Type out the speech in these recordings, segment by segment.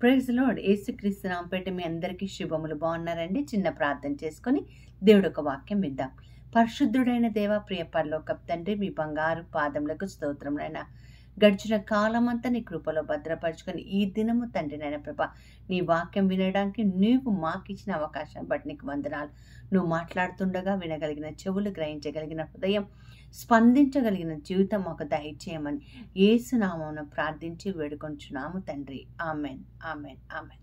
Praise lord. యేసుక్రీస్తు నామముపేట మీ అందరికీ శుభములు. బాగున్నారండి? చిన్న ప్రార్థన చేసుకొని దేవుడు ఒక వాక్యం విద్దాం. పరిశుద్ధుడైన దేవ, ప్రియ పరలోకపు తండ్రి, మీ బంగారు పాదములకు స్తోత్రములైనా. గడిచిన కాలమంతా నీ కృపలో భద్రపరుచుకొని ఈ దినము తండ్రి నైనా ప్రభా, నీ వాక్యం వినడానికి నీవు మాకిచ్చిన అవకాశం బట్టి నీకు వందనాలు. నువ్వు మాట్లాడుతుండగా వినగలిగిన చెవులు, గ్రహించగలిగిన హృదయం, స్పందించగలిగిన జీవితం మాకు దయచేయమని యేసునామమున ప్రార్థించి వేడుకొంచున్నాము తండ్రి. Amen, amen, amen.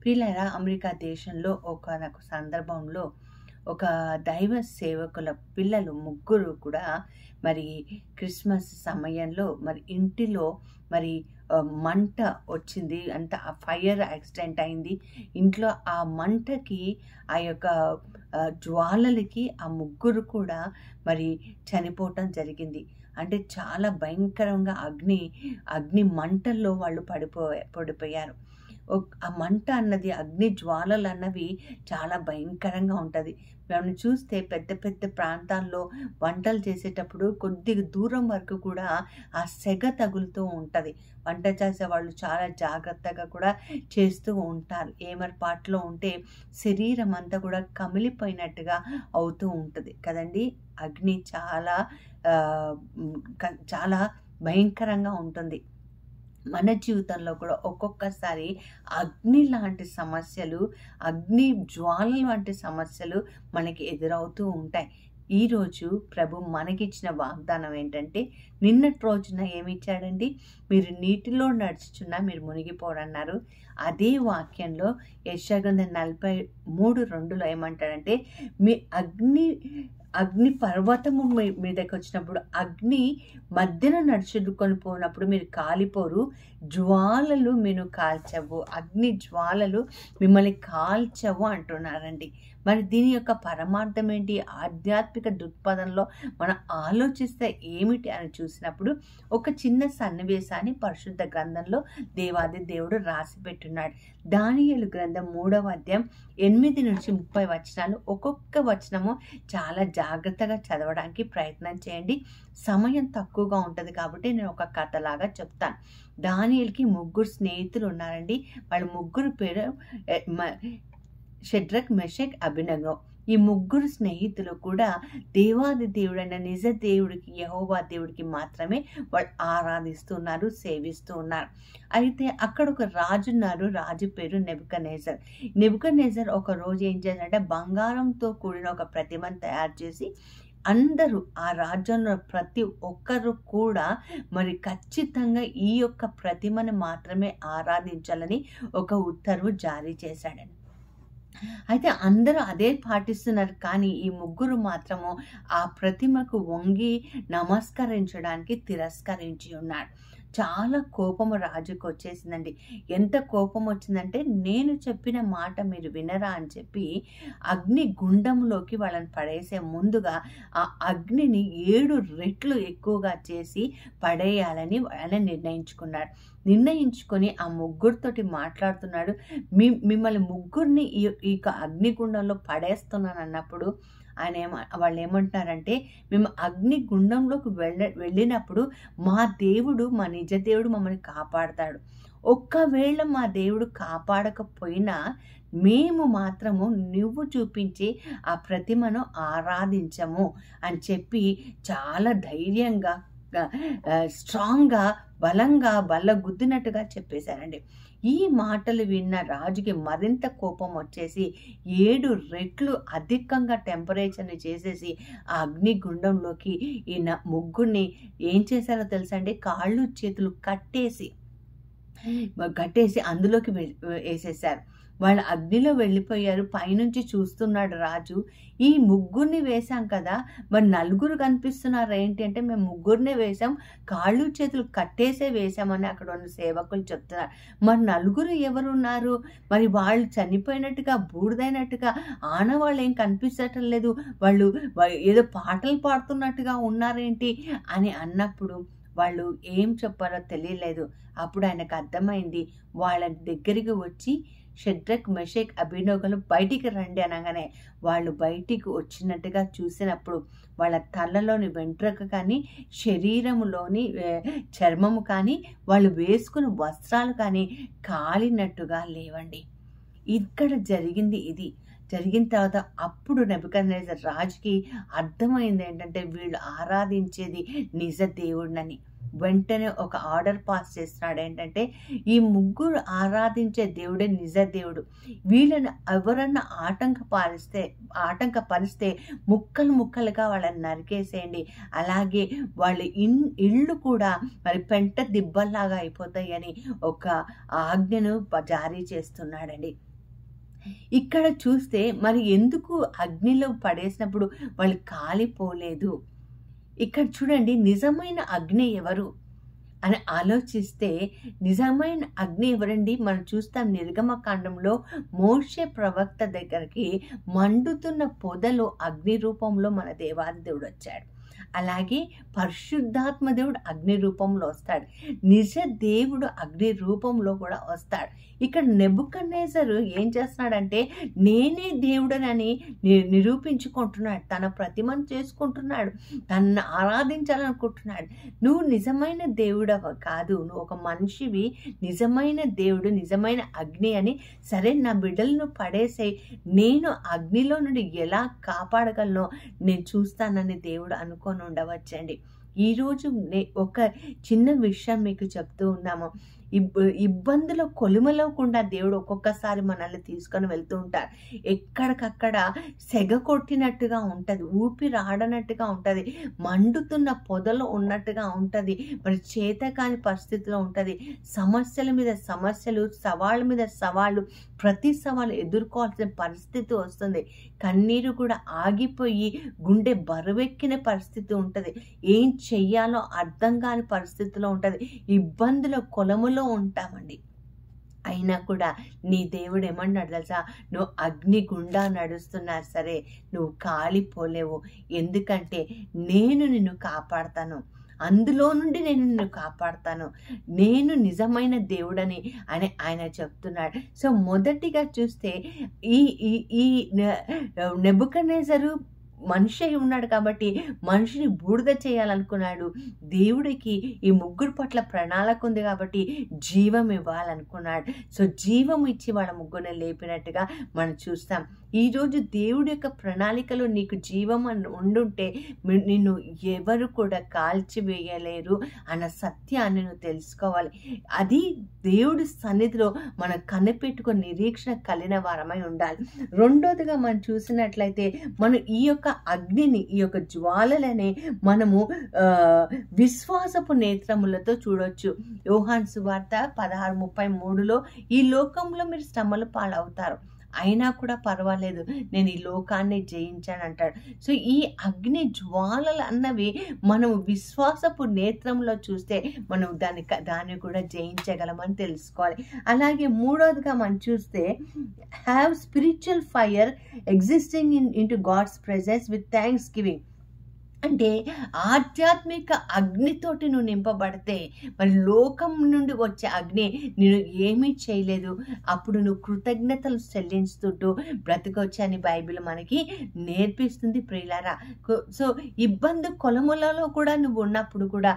ప్రియులారా, అమెరికా దేశంలో ఒకనొక సందర్భంలో ఒక దైవ సేవకుల పిల్లలు ముగ్గురు కూడా మరి క్రిస్మస్ సమయంలో మరి ఇంటిలో మరి మంట వచ్చింది. అంత ఆ ఫైర్ యాక్సిడెంట్ అయింది ఇంట్లో. ఆ మంటకి, ఆ యొక్క జ్వాలలకి ఆ ముగ్గురు కూడా మరి చనిపోవటం జరిగింది. అంటే చాలా భయంకరంగా అగ్ని మంటల్లో వాళ్ళు పడిపోయారు. ఆ మంట అన్నది, అగ్ని జ్వాలలు అన్నవి చాలా భయంకరంగా ఉంటుంది. మనం చూస్తే పెద్ద పెద్ద ప్రాంతాల్లో వంటలు చేసేటప్పుడు కొద్దిగా దూరం వరకు కూడా ఆ సెగ తగులుతూ ఉంటుంది. వంట చేసే వాళ్ళు చాలా జాగ్రత్తగా కూడా చేస్తూ ఉంటారు. ఏమర్పాట్లో ఉంటే శరీరం అంతా కూడా కమిలిపోయినట్టుగా అవుతూ ఉంటుంది కదండి. అగ్ని చాలా చాలా భయంకరంగా ఉంటుంది. మన జీవితంలో కూడా ఒక్కొక్కసారి అగ్ని లాంటి సమస్యలు, అగ్ని జ్వాలలు వంటి సమస్యలు మనకి ఎదురవుతూ ఉంటాయి. ఈరోజు ప్రభు మనకిచ్చిన వాగ్దానం ఏంటంటే, నిన్నటి రోజున ఏమిచ్చాడండి? మీరు నీటిలో నడుచుచున్నా మీరు మునిగిపోరన్నారు. అదే వాక్యంలో యెషయా గ్రంథం 43:2 ఏమంటాడంటే, మీ అగ్ని పర్వతము మీదకి వచ్చినప్పుడు, అగ్ని మధ్యన నడుచుకొని పోయినప్పుడు మీరు కాలిపోరు, జ్వాలలు మీరు కాల్చవు, అగ్ని జ్వాలలు మిమ్మల్ని కాల్చవు అంటున్నారండి. మరి దీని యొక్క పరమార్థం ఏంటి? ఆధ్యాత్మిక దృక్పథంలో మనం ఆలోచిస్తే ఏమిటి అని చూసినప్పుడు, ఒక చిన్న సన్నివేశాన్ని పరిశుద్ధ గ్రంథంలో దేవాది దేవుడు రాసి పెట్టున్నాడు. దానియేలు గ్రంథం 3వ అధ్యాయం 8-30 వచనాలు. ఒక్కొక్క వచనము చాలా జాగ్రత్తగా చదవడానికి ప్రయత్నం చేయండి. సమయం తక్కువగా ఉంటుంది కాబట్టి నేను ఒక కథలాగా చెప్తాను. దానియేలుకి 3 స్నేహితులు ఉన్నారండి. వాళ్ళ ముగ్గురు పేరు షడ్రక్, మెషక్, అబేద్నెగో. ఈ 3 స్నేహితులు కూడా దేవాది దేవుడైన నిజ దేవుడికి, యెహోవా దేవుడికి మాత్రమే వాళ్ళు ఆరాధిస్తున్నారు, సేవిస్తూ ఉన్నారు. అయితే అక్కడ ఒక రాజు ఉన్నారు. రాజు పేరు నెబుకద్నెజర్. నెబుకద్నెజర్ ఒక రోజు ఏం చేశాడంటే, బంగారంతో కూడిన ఒక ప్రతిమను తయారు చేసి అందరూ, ఆ రాజ్యంలో ప్రతి ఒక్కరు కూడా మరి ఖచ్చితంగా ఈ యొక్క ప్రతిమను మాత్రమే ఆరాధించాలని ఒక ఉత్తర్వు జారీ చేశాడండి. అయితే అందరూ అదే పాటిస్తున్నారు. కానీ ఈ 3 మాత్రము ఆ ప్రతిమకు వంగి నమస్కరించడానికి తిరస్కరించి ఉన్నారు. చాలా కోపము రాజుకు వచ్చేసిందండి. ఎంత కోపం వచ్చిందంటే, నేను చెప్పిన మాట మీరు వినరా అని చెప్పి అగ్ని గుండంలోకి వాళ్ళని పడేసే ముందుగా ఆ అగ్నిని 7 రెట్లు ఎక్కువగా చేసి పడేయాలని ఆయన నిర్ణయించుకొని ఆ 3తోటి మాట్లాడుతున్నాడు. మిమ్మల్ని 3 ఈ అగ్నిగుండంలో పడేస్తున్నాను అన్నప్పుడు వాళ్ళు ఏమంటున్నారంటే, మేము అగ్ని గుండంలోకి వెళ్ళినప్పుడు మా దేవుడు, మా నిజ దేవుడు మమ్మల్ని కాపాడతాడు. ఒక్కవేళ మా దేవుడు కాపాడకపోయినా మేము మాత్రము నువ్వు చూపించి ఆ ప్రతిమను ఆరాధించము అని చెప్పి చాలా ధైర్యంగా, స్ట్రాంగ్గా, బలంగా, బల్లగుద్దినట్టుగా చెప్పేశారండి. ఈ మాటలు విన్న రాజుకి మరింత కోపం వచ్చేసి 7 రెట్లు అధికంగా టెంపరేచర్ని చేసేసి ఆ అగ్నిగుండంలోకి ఈ 3 ఏం చేశారో తెలుసా అండి? కాళ్ళు చేతులు కట్టేసి అందులోకి వేసేశారు. వాళ్ళు అగ్నిలో వెళ్ళిపోయారు. పైనుంచి చూస్తున్నాడు రాజు. ఈ 3 వేశాం కదా, మరి 4 కనిపిస్తున్నారు ఏంటి అంటే, మేము 3 వేశాం, కాళ్ళు చేతులు కట్టేసే వేశామని అక్కడ ఉన్న సేవకులు చెప్తున్నారు. మరి 4 ఎవరున్నారు? మరి వాళ్ళు చనిపోయినట్టుగా, బూడిదైనట్టుగా ఆనవాళ్ళు ఏం కనిపించటం లేదు, వాళ్ళు ఏదో పాటలు పాడుతున్నట్టుగా ఉన్నారేంటి అని అన్నప్పుడు వాళ్ళు ఏం చెప్పారో తెలియలేదు. అప్పుడు ఆయనకు అర్థమైంది. వాళ్ళ దగ్గరికి వచ్చి షడ్రక్ మెషక్ అబేద్నెగోలు బయటికి రండి అనగానే వాళ్ళు బయటికి వచ్చినట్టుగా చూసినప్పుడు వాళ్ళ తలలోని వెంట్రుక కానీ శరీరములోని చర్మము కానీ వాళ్ళు వేసుకున్న వస్త్రాలు కానీ కాలినట్టుగా లేవండి. ఇక్కడ జరిగింది ఇది. జరిగిన తర్వాత అప్పుడు నెబుకద్నెజర్ రాజుకి అర్థమైంది ఏంటంటే వీళ్ళు ఆరాధించేది నిజ దేవుడినని. వెంటనే ఒక ఆర్డర్ పాస్ చేస్తున్నాడు ఏంటంటే ఈ ముగ్గురు ఆరాధించే దేవుడే నిజ దేవుడు, వీళ్ళని ఎవరన్నా ఆటంకపరిస్తే ముక్కలు ముక్కలుగా వాళ్ళని నరికేసేయండి, అలాగే వాళ్ళ ఇళ్ళు కూడా మరి పెంట దిబ్బల్లాగా అయిపోతాయి అని ఒక ఆజ్ఞను జారీ చేస్తున్నాడండి. ఇక్కడ చూస్తే మరి ఎందుకు అగ్నిలో పడేసినప్పుడు వాళ్ళు కాలిపోలేదు? ఇక్కడ చూడండి, నిజమైన అగ్ని ఎవరు అని ఆలోచిస్తే నిజమైన అగ్ని ఎవరండి? మనం చూస్తాం నిర్గమకాండంలో మోషే ప్రవక్త దగ్గరికి మండుతున్న పొదలో అగ్ని రూపంలో మన దేవాది దేవుడు వచ్చాడు. అలాగే పరిశుద్ధాత్మ దేవుడు అగ్ని రూపంలో వస్తాడు, నిజ దేవుడు అగ్ని రూపంలో కూడా వస్తాడు. ఇక్కడ నెబుకద్నెజరు ఏం చేస్తున్నాడంటే నేనే దేవుడనని నిరూపించుకుంటున్నాడు, తన ప్రతిమను చేసుకుంటున్నాడు, తనను ఆరాధించాలనుకుంటున్నాడు. నువ్వు నిజమైన దేవుడవ కాదు, నువ్వు ఒక మనిషివి, నిజమైన దేవుడు నిజమైన అగ్ని అని. సరే నా బిడ్డలను పడేసేయి, నేను అగ్నిలో నుండి ఎలా కాపాడగలనో నేను చూస్తానని దేవుడు అనుకొని ఉండవచ్చండి. ఈరోజు ఒక చిన్న విషయం మీకు చెప్తూ ఉన్నాము. ఇబ్బందుల కొలుమలోకుండా దేవుడు ఒక్కొక్కసారి మనల్ని తీసుకొని వెళ్తూ ఉంటారు. ఎక్కడికక్కడ సెగ కొట్టినట్టుగా ఉంటుంది, ఊపిరి ఆడనట్టుగా ఉంటుంది, మండుతున్న పొదలో ఉన్నట్టుగా ఉంటుంది, మరి చేతకాని పరిస్థితిలో ఉంటుంది. సమస్యల మీద సమస్యలు, సవాళ్ళ మీద సవాళ్ళు, ప్రతి సవాలు ఎదుర్కోవాల్సిన పరిస్థితి వస్తుంది. కన్నీరు కూడా ఆగిపోయి గుండె బరువెక్కిన పరిస్థితి ఉంటుంది. ఏం చెయ్యాలో అర్థం కాని పరిస్థితిలో ఉంటుంది. ఇబ్బందుల కొలములో ఉంటామండి. అయినా కూడా నీ దేవుడు ఏమన్నాడు తెలుసా? నువ్వు అగ్ని గుండా నడుస్తున్నా సరే నువ్వు కాలిపోలేవు, ఎందుకంటే నేను నిన్ను కాపాడతాను, అందులో నుండి నేను నిన్ను కాపాడతాను, నేను నిజమైన దేవుడని అని ఆయన చెప్తున్నాడు. సో మొదటిగా చూస్తే ఈ నెబుకద్నెజరు మనిషి అయి ఉన్నాడు కాబట్టి మనిషిని బూడిద చేయాలనుకున్నాడు. దేవుడికి ఈ ముగ్గురు పట్ల ప్రణాళిక ఉంది కాబట్టి జీవం ఇవ్వాలనుకున్నాడు. సో జీవం ఇచ్చి వాళ్ళ ముగ్గురిని లేపినట్టుగా మనం చూస్తాం. ఈరోజు దేవుడి యొక్క ప్రణాళికలో నీకు జీవం ఉండుంటే నిన్ను ఎవరు కూడా కాల్చివేయలేరు అన్న సత్యాన్ని నువ్వు తెలుసుకోవాలి. అది దేవుడి సన్నిధిలో మనం కనిపెట్టుకొని నిరీక్షణ కలిగిన వారమై ఉండాలి. రెండోదిగా మనం చూసినట్లయితే మనం ఈ యొక్క అగ్నిని, ఈ యొక్క జ్వాలలని మనము విశ్వాసపు నేత్రములతో చూడొచ్చు. యోహాను సువార్త 16:33లో ఈ లోకంలో మీరు శ్రమలు పాలవుతారు, అయినా కూడా పర్వాలేదు, నేను ఈ లోకాన్ని జయించాను అంటాడు. సో ఈ అగ్ని జ్వాలలు అన్నవి మనం విశ్వాసపు నేత్రంలో చూస్తే మనం దాన్ని కూడా జయించగలమని తెలుసుకోవాలి. అలాగే మూడోదిగా మనం చూస్తే have spiritual fire existing into god's presence with thanksgiving. అంటే ఆధ్యాత్మిక అగ్నితోటి నువ్వు నింపబడితే మరి లోకం నుండి వచ్చే అగ్ని నేను ఏమీ చేయలేదు, అప్పుడు నువ్వు కృతజ్ఞతలు చెల్లించుతూ బ్రతకొచ్చు అని బైబిల్ మనకి నేర్పిస్తుంది ప్రియులారా. సో ఇబ్బంది కొలములలో కూడా నువ్వు ఉన్నప్పుడు కూడా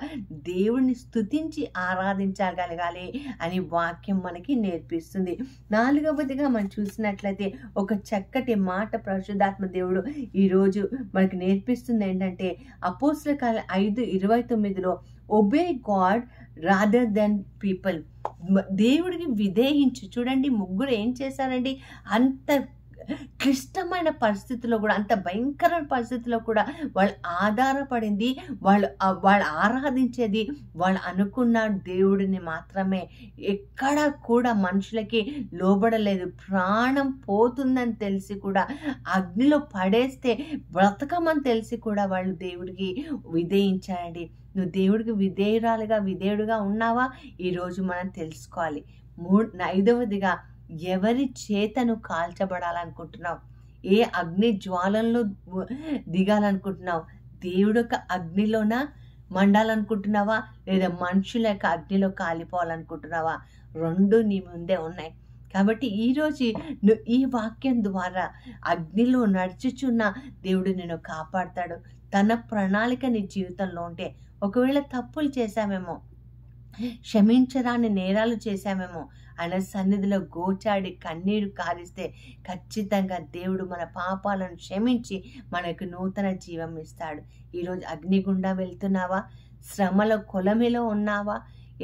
దేవుని స్తుతించి ఆరాధించగలగాలి అని వాక్యం మనకి నేర్పిస్తుంది. నాలుగవదిగా మనం చూసినట్లయితే ఒక చక్కటి మాట పరిశుద్ధాత్మ దేవుడు ఈరోజు మనకి నేర్పిస్తుంది ఏంటంటే అపోస్తల కార్యాలు 5:29లో obey God rather than people. దేవుడికి విధేయించు. చూడండి ముగ్గురు ఏం చేశారండి, అంత క్లిష్టమైన పరిస్థితుల్లో కూడా, అంత భయంకరమైన పరిస్థితుల్లో కూడా వాళ్ళు ఆధారపడింది, వాళ్ళు ఆరాధించేది వాళ్ళు అనుకున్న దేవుడిని మాత్రమే. ఎక్కడ కూడా మనుషులకి లోబడలేదు. ప్రాణం పోతుందని తెలిసి కూడా, అగ్నిలో పడేస్తే బ్రతకమని తెలిసి కూడా వాళ్ళు దేవుడికి విధేయించారండి. నువ్వు దేవుడికి విధేయుడుగా ఉన్నావా? ఈరోజు మనం తెలుసుకోవాలి. ఐదవదిగా ఎవరి చేతను కాల్చబడాలనుకుంటున్నావు? ఏ అగ్ని జ్వాలల్లో దిగాలనుకుంటున్నావు? దేవుడి యొక్క అగ్నిలోన మండాలనుకుంటున్నావా, లేదా మనుషుల యొక్క అగ్నిలో కాలిపోవాలనుకుంటున్నావా? రెండు నీ ముందే ఉన్నాయి. కాబట్టి ఈరోజు నువ్వు ఈ వాక్యం ద్వారా అగ్నిలో నడుచుచున్న దేవుడు నిన్ను కాపాడతాడు. తన ప్రణాళిక నీ జీవితంలో ఉంటే, ఒకవేళ తప్పులు చేశామేమో, క్షమించరాని నేరాలు చేశామేమో, ఆయన సన్నిధిలో గోచాడి కన్నీరు కారిస్తే ఖచ్చితంగా దేవుడు మన పాపాలను క్షమించి మనకు నూతన జీవం ఇస్తాడు. ఈరోజు అగ్నిగుండా వెళ్తున్నావా? శ్రమల కొలమిలో ఉన్నావా?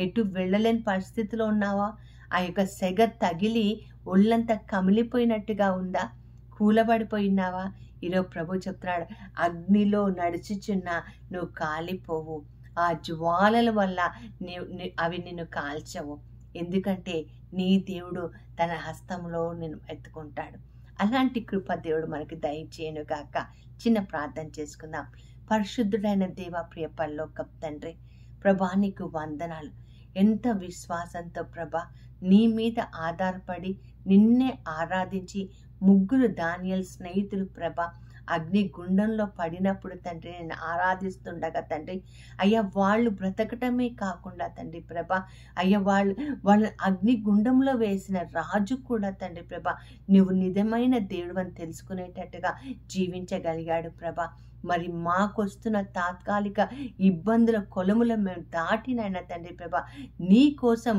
ఎటు వెళ్ళలేని పరిస్థితిలో ఉన్నావా? ఆ యొక్క సెగ తగిలి ఒళ్ళంతా కమిలిపోయినట్టుగా ఉందా? కూలబడిపోయినావా? ఈరోజు ప్రభు చెప్తున్నాడు, అగ్నిలో నడుచుచున్నా నువ్వు కాలిపోవు. ఆ జ్వాలల వల్ల అవి నిన్ను కాల్చవు. ఎందుకంటే నీ దేవుడు తన హస్తంలో నిన్ను ఎత్తుకుంటాడు. అలాంటి కృప దేవుడు మనకి దయచేయను గాక. చిన్న ప్రార్థన చేసుకుందాం. పరిశుద్ధుడైన దేవ, ప్రియ పరలోకపు తండ్రి, ప్రభా నీకు వందనాలు. ఎంత విశ్వాసంతో ప్రభా నీ మీద ఆధారపడి నిన్నే ఆరాధించి ముగ్గురు దానియేలు స్నేహితులు ప్రభా అగ్ని గుండంలో పడినప్పుడు తండ్రి నేను ఆరాధిస్తుండగా తండ్రి అయ్యా, వాళ్ళు బ్రతకటమే కాకుండా తండ్రి ప్రభా అయ్యా, వాళ్ళ అగ్ని గుండంలో వేసిన రాజు కూడా తండ్రి ప్రభా నువ్వు నిజమైన దేవుడు అని తెలుసుకునేటట్టుగా జీవించగలిగాడు ప్రభా. మరి మాకొస్తున్న తాత్కాలిక ఇబ్బందుల కొలముల మేము దాటినైనా తండ్రి ప్రభా నీ కోసం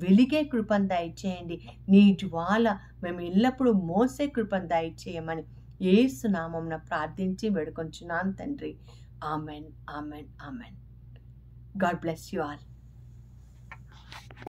వెలిగే కృపను దయచేయండి. నీ జ్వాల మేము ఎల్లప్పుడూ మోసే కృపను దయచేయమని యేసు నామమున ప్రార్థించి వేడుకొంచున్నాను తండ్రి. Amen, amen, amen. God bless you all.